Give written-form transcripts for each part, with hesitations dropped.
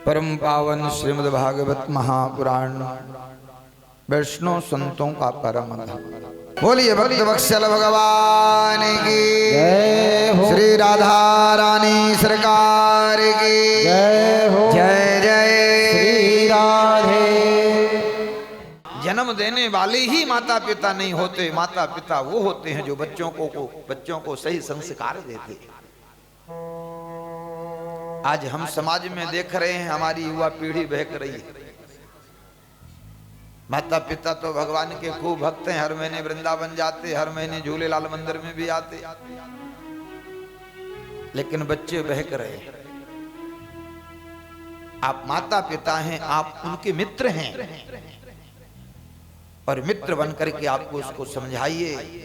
परम पावन श्रीमद् भागवत महापुराण वैष्णव संतों का परम धर्म। बोलिए भक्त वत्सल भगवान की जय हो। श्री राधा रानी सरकार की जय हो। जय जय श्री राधे। जन्म देने वाले ही माता पिता नहीं होते, माता पिता वो होते हैं जो बच्चों को सही संस्कार देते हैं। आज हम समाज में देख रहे हैं हमारी युवा पीढ़ी बहक रही है। माता पिता तो भगवान के खूब भक्त हैं, हर महीने वृंदावन जाते, हर महीने झूलेलाल मंदिर में भी आते, लेकिन बच्चे बहक रहे हैं। आप माता पिता हैं, आप उनके मित्र हैं और मित्र बनकर के आपको उसको समझाइए।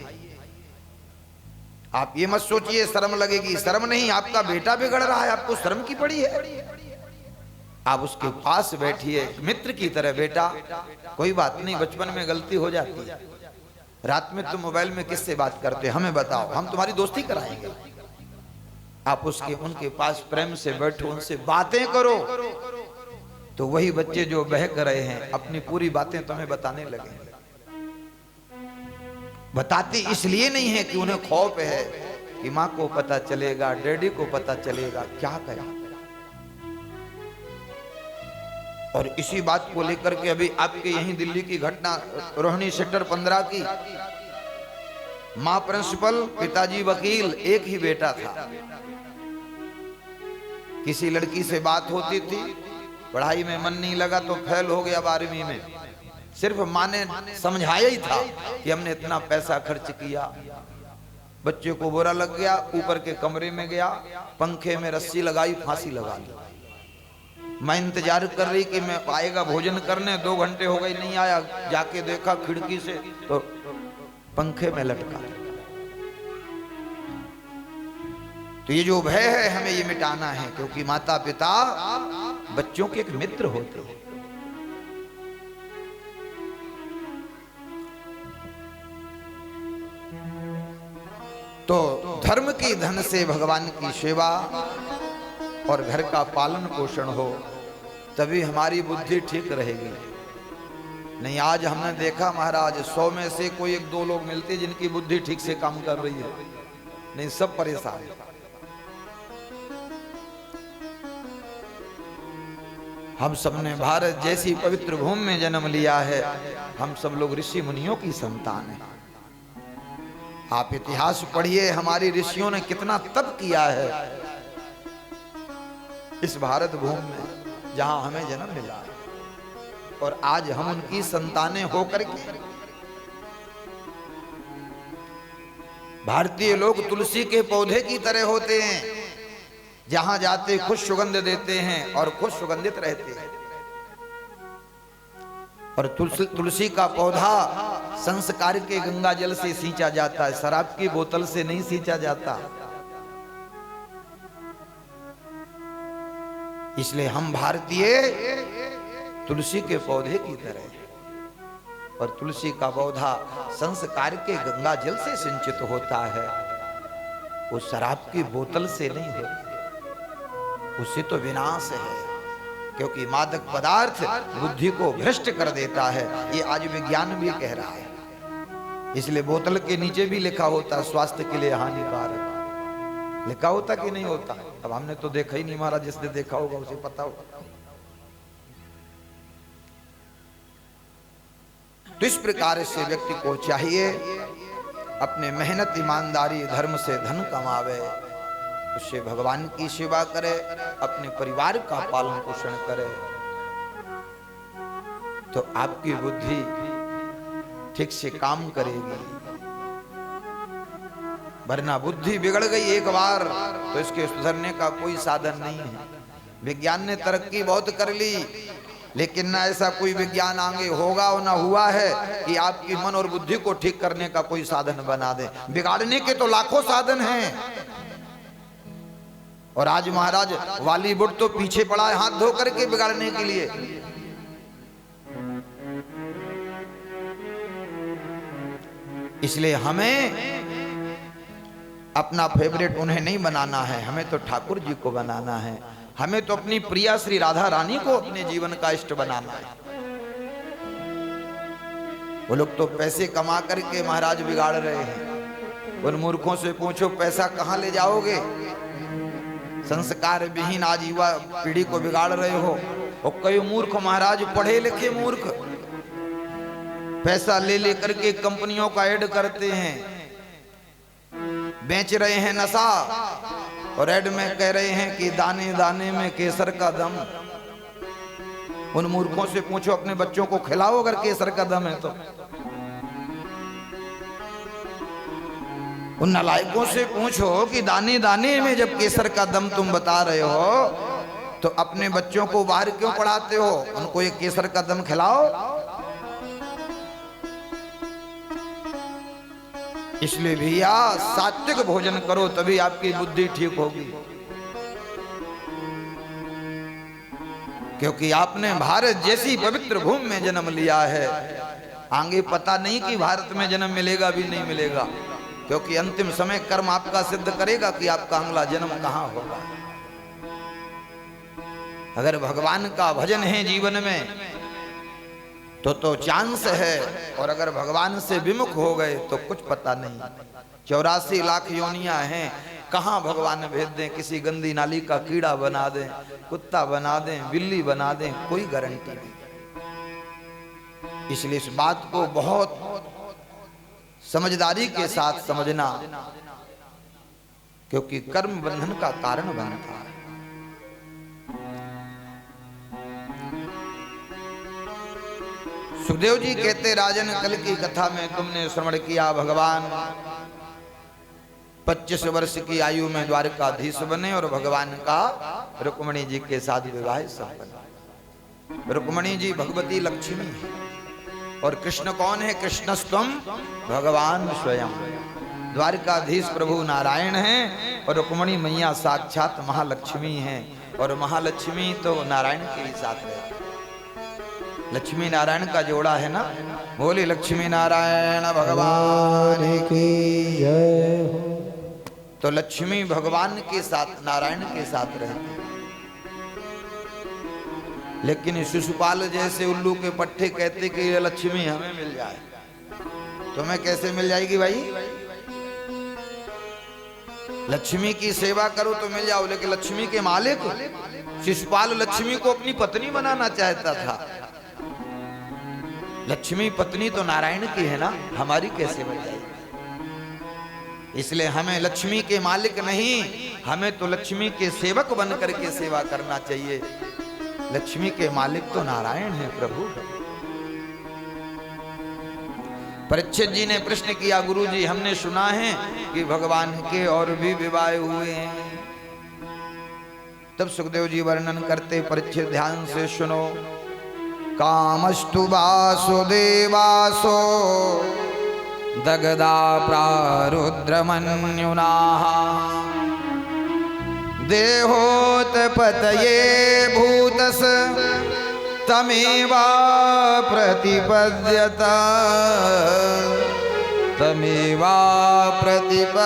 आप ये मत सोचिए शर्म लगेगी, शर्म नहीं, आपका बेटा बिगड़ रहा है, आपको शर्म की पड़ी है। आप उसके पास बैठिए मित्र की तरह, बेटा कोई बात नहीं, बचपन में गलती हो जाती है, रात में तुम मोबाइल में किससे बात करते हो, हमें बताओ, हम तुम्हारी दोस्ती कराएंगे। आप उनके पास प्रेम से बैठो, उनसे बातें करो, तो वही बच्चे जो बहक रहे हैं अपनी पूरी बातें तुम्हें बताने लगे। बताते इसलिए नहीं है कि उन्हें खौफ है कि माँ को पता चलेगा, डैडी को पता चलेगा, क्या करें। और इसी बात को लेकर के अभी आपके यहीं दिल्ली की घटना, रोहिणी सेक्टर 15 की, माँ प्रिंसिपल, पिताजी वकील, एक ही बेटा था। किसी लड़की से बात होती थी, पढ़ाई में मन नहीं लगा तो फेल हो गया 12वीं में। सिर्फ माँ ने समझाया ही था कि हमने इतना पैसा खर्च किया। बच्चे को बुरा लग गया, ऊपर के कमरे में गया, पंखे में रस्सी लगाई, फांसी लगा ली। मैं इंतजार कर रही कि मैं आएगा भोजन करने, 2 घंटे हो गए नहीं आया, जाके देखा खिड़की से तो पंखे में लटका। तो ये जो भय है हमें ये मिटाना है, क्योंकि माता पिता बच्चों के एक मित्र होते हैं। तो धर्म की धन से भगवान की सेवा और घर का पालन पोषण हो, तभी हमारी बुद्धि ठीक रहेगी। नहीं, आज हमने देखा महाराज 100 में से कोई 1-2 लोग मिलते जिनकी बुद्धि ठीक से काम कर रही है, नहीं सब परेशान है। हम सबने भारत जैसी पवित्र भूमि में जन्म लिया है, हम सब लोग ऋषि मुनियों की संतान हैं। आप इतिहास पढ़िए, हमारी ऋषियों ने कितना तप किया है इस भारत भूमि में जहां हमें जन्म मिला है, और आज हम उनकी संतानें होकर के भारतीय लोग तुलसी के पौधे की तरह होते हैं, जहां जाते खुश सुगंध देते हैं और खुश सुगंधित रहते हैं। और तुलसी का पौधा संस्कार के गंगा जल से सींचा जाता है, शराब की बोतल से नहीं सींचा जाता। इसलिए हम भारतीय तुलसी के पौधे की तरह, और तुलसी का पौधा संस्कार के गंगा जल से सिंचित होता है, वो शराब की बोतल से नहीं होती, उससे तो विनाश है, क्योंकि मादक पदार्थ बुद्धि को भ्रष्ट कर देता है। ये आज विज्ञान भी कह रहा है। इसलिए बोतल के नीचे भी लिखा होता है स्वास्थ्य के लिए हानिकारक, लिखा होता कि नहीं होता। अब हमने तो देखा ही नहीं, महाराज जिसने देखा होगा उसे पता होगा। तो इस प्रकार से व्यक्ति को चाहिए अपने मेहनत, ईमानदारी, धर्म से धन कमावे, उससे भगवान की सेवा करे, अपने परिवार का पालन पोषण करे, तो आपकी बुद्धि ठीक से काम करेगी। वरना बुद्धि बिगड़ गई एक बार तो इसके सुधरने का कोई साधन नहीं है। विज्ञान ने तरक्की बहुत कर ली, लेकिन ना ऐसा कोई विज्ञान आगे होगा और ना हुआ है कि आपकी मन और बुद्धि को ठीक करने का कोई साधन बना दे। बिगाड़ने के तो लाखों साधन हैं, और आज महाराज बॉलीवुड तो पीछे पड़ा है हाथ धो करके बिगाड़ने के लिए। इसलिए हमें अपना फेवरेट उन्हें नहीं बनाना है, हमें तो ठाकुर जी को बनाना है। हमें तो अपनी प्रिया श्री राधा रानी को अपने जीवन का इष्ट बनाना है। वो लोग तो पैसे कमा करके महाराज बिगाड़ रहे हैं। उन मूर्खों से पूछो पैसा कहां ले जाओगे? संस्कार विहीन आज युवा पीढ़ी को बिगाड़ रहे हो। और कई मूर्ख महाराज, पढ़े लिखे मूर्ख, पैसा ले लेकर के कंपनियों का ऐड करते हैं, बेच रहे हैं नशा, और ऐड में कह रहे हैं कि दाने दाने में केसर का दम। उन मूर्खों से पूछो अपने बच्चों को खिलाओ अगर केसर का दम है तो। उन नालायकों से पूछो कि दाने दाने में जब केसर का दम तुम बता रहे हो तो अपने बच्चों को बाहर क्यों पढ़ाते हो? उनको ये केसर का दम खिलाओ। इसलिए भैया सात्विक भोजन करो, तभी आपकी बुद्धि ठीक होगी। क्योंकि आपने भारत जैसी पवित्र भूमि में जन्म लिया है। आगे पता नहीं कि भारत में जन्म मिलेगा भी नहीं मिलेगा, क्योंकि अंतिम समय कर्म आपका सिद्ध करेगा कि आपका अगला जन्म कहां होगा। अगर भगवान का भजन है जीवन में तो चांस है, और अगर भगवान से विमुख हो गए तो कुछ पता नहीं। 84 लाख योनियां हैं, कहां भगवान भेज दें? किसी गंदी नाली का कीड़ा बना दें, कुत्ता बना दें, बिल्ली बना दें, कोई गारंटी नहीं। इसलिए इस बात को बहुत समझदारी के साथ समझना, क्योंकि कर्म बंधन का कारण बनता है। सुखदेव जी कहते, राजन कल की कथा में तुमने श्रवण किया, भगवान 25 वर्ष की आयु में द्वारकाधीश बने और भगवान का रुक्मणी जी के साथ विवाह संपन्न। रुक्मणी जी भगवती लक्ष्मी है, और कृष्ण कौन है? कृष्णस्तम भगवान स्वयं। द्वारकाधीश प्रभु नारायण हैं और रुक्मणी मैया साक्षात महालक्ष्मी हैं। और महालक्ष्मी तो नारायण के ही साथ रहती है। लक्ष्मी नारायण का जोड़ा है ना। बोले लक्ष्मी नारायण भगवान की जय हो। तो लक्ष्मी भगवान के साथ, नारायण के साथ रहती है। लेकिन शिशुपाल जैसे उल्लू के पट्टे कहते कि ये लक्ष्मी हमें मिल जाए। तुम्हें कैसे मिल जाएगी भाई? लक्ष्मी की सेवा करो तो मिल जाओ, लेकिन लक्ष्मी के मालिक शिशुपाल लक्ष्मी को अपनी पत्नी बनाना चाहता था। लक्ष्मी पत्नी तो नारायण की है ना, हमारी कैसे बन जाएगी? इसलिए हमें लक्ष्मी के मालिक नहीं, हमें तो लक्ष्मी के सेवक बन करके सेवा करना चाहिए। लक्ष्मी के मालिक तो नारायण है, प्रभु। परीक्षित जी ने प्रश्न किया, गुरुजी हमने सुना है कि भगवान के और भी विवाह हुए हैं। तब सुखदेव जी वर्णन करते, परीक्षित ध्यान से सुनो। कामस्तु वासुदेवासो दगदा प्रारुद्रमन्युनाः देहोत्पतये भूतस तमेवा प्रतिपद्यत तमेवा प्रतिपद्यत।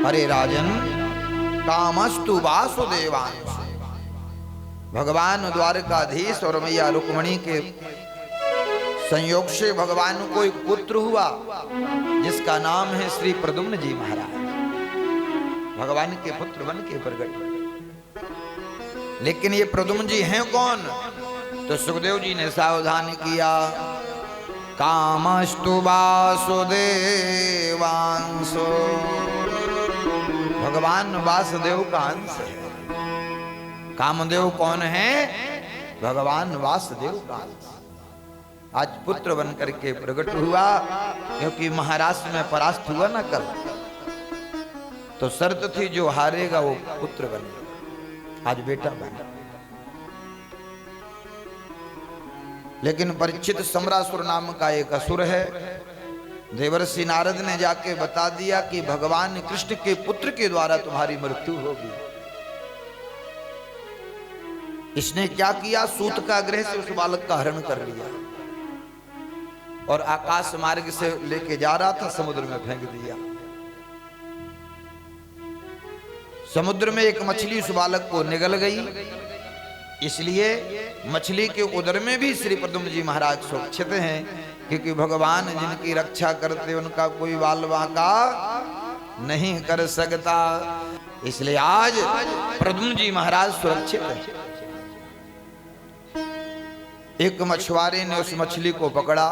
अरे राजन, कामस्तु वासुदेवांश, भगवान द्वारकाधीश और मैया रुक्मणी के संयोग से भगवान को एक पुत्र हुआ जिसका नाम है श्री प्रद्युम्न जी महाराज। भगवान के पुत्र बन के प्रकट। लेकिन ये प्रद्युम्न जी हैं कौन? तो सुखदेव जी ने सावधान किया, कामस्तु वासुदेवांशो, भगवान वासुदेव का अंश है। कामदेव कौन है? भगवान वासुदेव का अंश। आज पुत्र बन करके प्रकट हुआ, क्योंकि महाराष्ट्र में परास्त हुआ ना कल, तो शर्त थी जो हारेगा वो पुत्र बनेगा। आज बेटा बना। लेकिन परीक्षित सम्रासुर नाम का एक असुर है। देवर्षि नारद ने जाके बता दिया कि भगवान कृष्ण के पुत्र के द्वारा तुम्हारी मृत्यु होगी। इसने क्या किया? सूत का ग्रह से उस बालक का हरण कर लिया और आकाश मार्ग से लेके जा रहा था, समुद्र में फेंक दिया। समुद्र में एक मछली उस बालक को निगल गई, इसलिए मछली के उदर में भी श्री प्रद्युम्न जी महाराज सुरक्षित हैं, क्योंकि भगवान जिनकी रक्षा करते उनका कोई बाल बांका नहीं कर सकता। इसलिए आज प्रद्युम्न जी महाराज सुरक्षित हैं। एक मछुआरे ने उस मछली को पकड़ा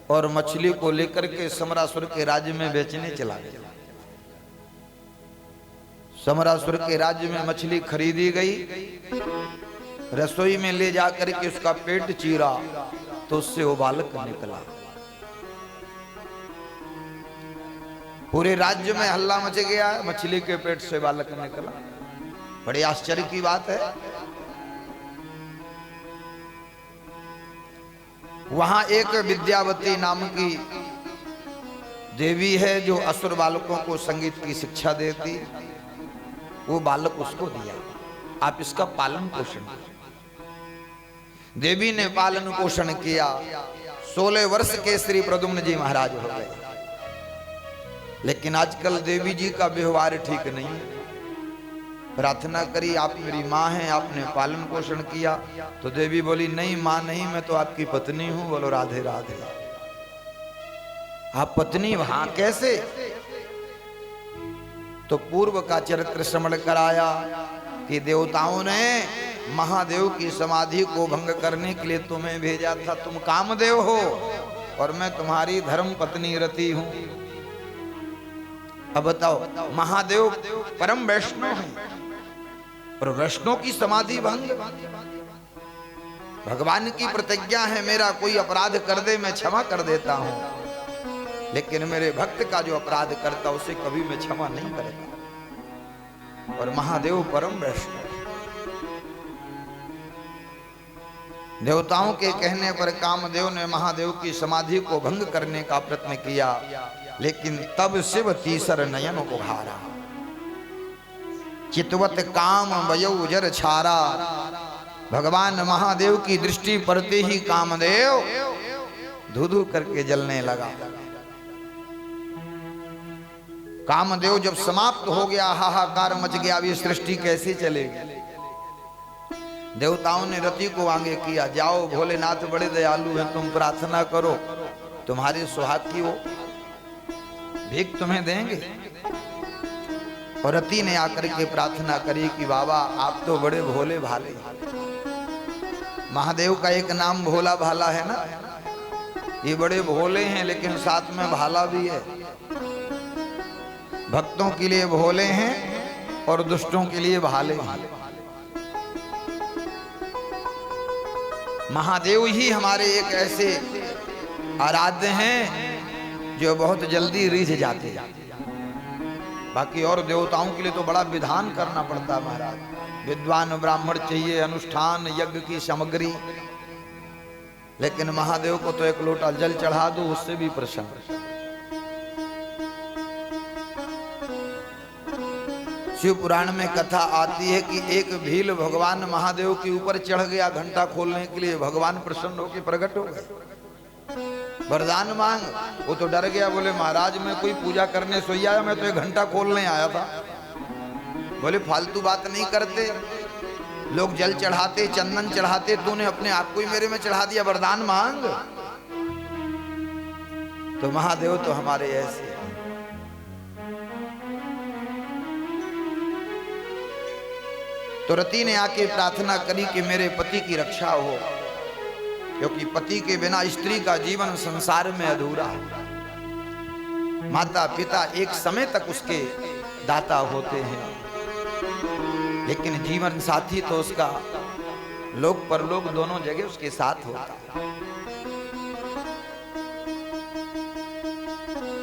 और मछली को लेकर के समरासुर के राज्य में बेचने चला गया। समरासुर के राज्य में मछली खरीदी गई, रसोई में ले जाकर के उसका पेट चीरा तो उससे वो बालक निकला। पूरे राज्य में हल्ला मच गया, मछली के पेट से बालक निकला। बड़े आश्चर्य की बात है। वहां एक विद्यावती नाम की देवी है जो असुर बालकों को संगीत की शिक्षा देती। वो बालक उसको दिया, आप इसका पालन पोषण करो। देवी ने पालन पोषण किया। 16 वर्ष के श्री प्रद्युम्न जी महाराज हो गए। लेकिन आजकल देवी जी का व्यवहार ठीक नहीं है। प्रार्थना करी, आप मेरी माँ हैं, आपने पालन पोषण किया। तो देवी बोली, नहीं माँ नहीं, मैं तो आपकी पत्नी हूं। बोलो राधे राधे। आप पत्नी वहां कैसे? तो पूर्व का चरित्र स्मरण कराया कि देवताओं ने महादेव की समाधि को भंग करने के लिए तुम्हें भेजा था। तुम कामदेव हो और मैं तुम्हारी धर्म पत्नी रति हूं। अब बताओ, महादेव परम वैष्णव है और वैष्णव की समाधि भंग। भगवान की प्रतिज्ञा है, मेरा कोई अपराध कर दे मैं क्षमा कर देता हूं, लेकिन मेरे भक्त का जो अपराध करता उसे कभी मैं क्षमा नहीं करेगा। और महादेव परम वैष्णव। देवताओं के कहने पर कामदेव ने महादेव की समाधि को भंग करने का प्रयत्न किया, लेकिन तब शिव तीसर नयन उघारा। चितवत काम वयौ जर छारा। भगवान महादेव की दृष्टि पड़ते ही कामदेव धू-धू करके जलने लगा। कामदेव जब समाप्त हो गया, हाहाकार मच गया, अब ये सृष्टि कैसे चलेगी। देवताओं ने रति को आगे किया, जाओ भोलेनाथ बड़े दयालु हैं, तुम प्रार्थना करो, तुम्हारे सुहाग की वो भीख तुम्हें देंगे। और रति ने आकर के प्रार्थना करी कि बाबा आप तो बड़े भोले भाले। महादेव का एक नाम भोला भाला है ना, ये बड़े भोले हैं लेकिन साथ में भाला भी है। भक्तों के लिए भोले हैं और दुष्टों के लिए भाले हैं। महादेव ही हमारे एक ऐसे आराध्य हैं जो बहुत जल्दी रिझ जाते हैं। बाकी और देवताओं के लिए तो बड़ा विधान करना पड़ता है महाराज। विद्वान ब्राह्मण चाहिए, अनुष्ठान यज्ञ की सामग्री, लेकिन महादेव को तो एक लोटा जल चढ़ा दो उससे भी प्रसन्न। शिव पुराण में कथा आती है कि एक भील भगवान महादेव के ऊपर चढ़ गया घंटा खोलने के लिए। भगवान प्रसन्न होकर प्रकट हो गए, वरदान मांग। वो तो डर गया, बोले महाराज मैं कोई पूजा करने सोई आया, मैं तो एक घंटा खोलने आया था। बोले फालतू बात नहीं करते, लोग जल चढ़ाते चंदन चढ़ाते, तूने अपने आप को ही मेरे में चढ़ा दिया, वरदान मांग। तो महादेव तो हमारे ऐसे। तो रति ने आके प्रार्थना करी कि मेरे पति की रक्षा हो, क्योंकि पति के बिना स्त्री का जीवन संसार में अधूरा है। माता पिता एक समय तक उसके दाता होते हैं, लेकिन जीवन साथी तो उसका लोक परलोक दोनों जगह उसके साथ होता है।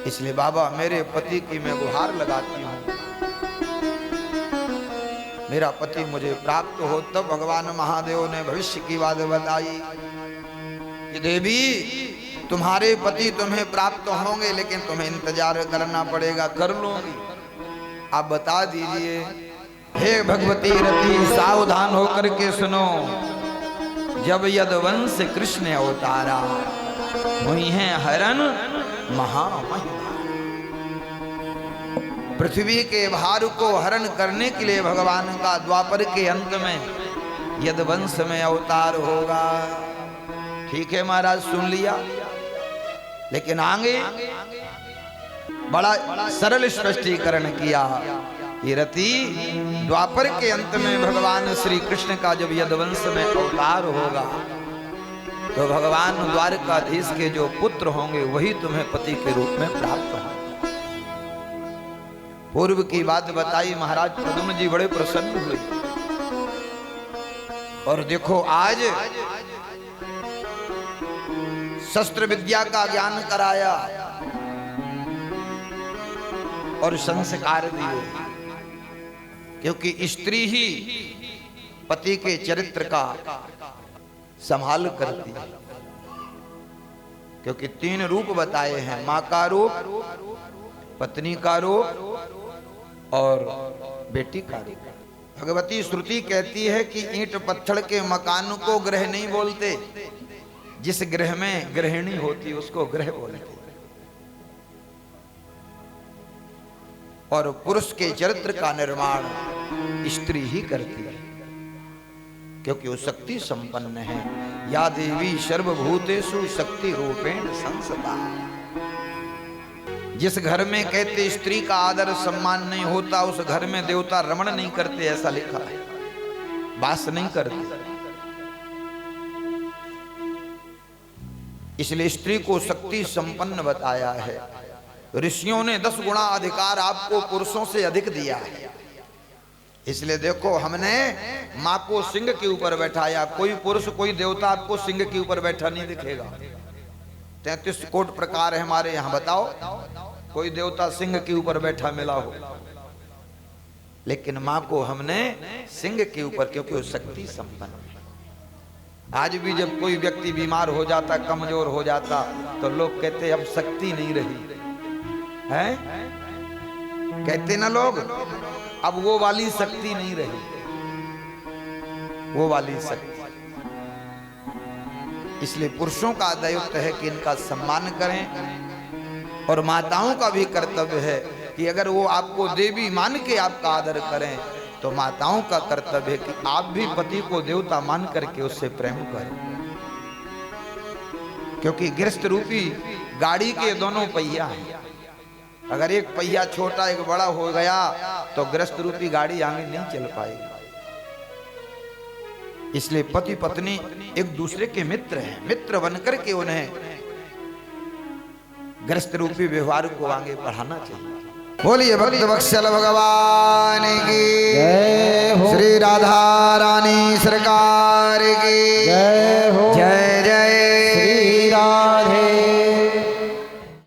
इसलिए बाबा मेरे पति की मैं गुहार लगाती हूँ, मेरा पति मुझे प्राप्त हो। तब भगवान महादेव ने भविष्य की बात बताई कि देवी तुम्हारे पति तुम्हें प्राप्त होंगे, लेकिन तुम्हें इंतजार करना पड़ेगा। कर लूंगी, आप बता दीजिए। हे भगवती रति सावधान होकर के सुनो, जब यदुवंश कृष्ण अवतारा हुई है हरण महामहिमा। पृथ्वी के भार को हरण करने के लिए भगवान का द्वापर के अंत में यदुवंश में अवतार होगा। ठीक है महाराज, सुन लिया, लेकिन आगे बड़ा सरल स्पष्टीकरण किया। ये रति द्वापर के अंत में भगवान श्री कृष्ण का जब यदुवंश में अवतार होगा तो भगवान द्वारकाधीश के जो पुत्र होंगे वही तुम्हें पति के रूप में प्राप्त होंगे। पूर्व की बात बताई, महाराज प्रद्युम्न जी बड़े प्रसन्न हुए। और देखो आज शस्त्र विद्या का ज्ञान कराया और संस्कार दिए, क्योंकि स्त्री ही पति के चरित्र का संभाल करती है। क्योंकि 3 रूप बताए हैं, मां का रूप, पत्नी का रूप और बेटी का रूप। भगवती श्रुति कहती है कि ईंट पत्थर के मकान को गृह नहीं बोलते, जिस गृह में गृहिणी होती उसको गृह बोलते। और पुरुष के चरित्र का निर्माण स्त्री ही करती है, क्योंकि वो शक्ति संपन्न है। या देवी सर्वभूतेषु शक्ति रूपेण संस्था। जिस घर में कहते स्त्री का आदर सम्मान नहीं होता, उस घर में देवता रमण नहीं करते, ऐसा लिखा है, वास नहीं करते। इसलिए स्त्री को शक्ति संपन्न बताया है। ऋषियों ने 10 गुना अधिकार आपको पुरुषों से अधिक दिया है। इसलिए देखो, हमने माँ को सिंह के ऊपर बैठाया। कोई पुरुष, कोई देवता आपको सिंह के ऊपर बैठा नहीं दिखेगा। 33 कोट प्रकार है हमारे यहाँ, बताओ कोई देवता सिंह के ऊपर बैठा मिला हो। लेकिन माँ को हमने सिंह के ऊपर, क्योंकि वो शक्ति संपन्न है। आज भी जब कोई व्यक्ति बीमार हो जाता, कमजोर हो जाता, तो लोग कहते अब शक्ति नहीं रही है, कहते ना लोग, अब वो वाली शक्ति नहीं रही, वो वाली शक्ति। इसलिए पुरुषों का दायित्व है कि इनका सम्मान करें, और माताओं का भी कर्तव्य है कि अगर वो आपको देवी मान के आपका आदर करें, तो माताओं का कर्तव्य है कि आप भी पति को देवता मान करके उससे प्रेम करें। क्योंकि गृहस्थ रूपी गाड़ी के दोनों पहिया हैं। अगर एक पहिया छोटा एक बड़ा हो गया तो गृहस्थ रूपी गाड़ी आगे नहीं चल पाएगी। इसलिए पति पत्नी एक दूसरे के मित्र हैं, मित्र बनकर के उन्हें गृहस्थ रूपी व्यवहार को आगे बढ़ाना चाहिए। बोलिए भक्त वत्सल भगवान की, श्री राधा रानी सरकार की।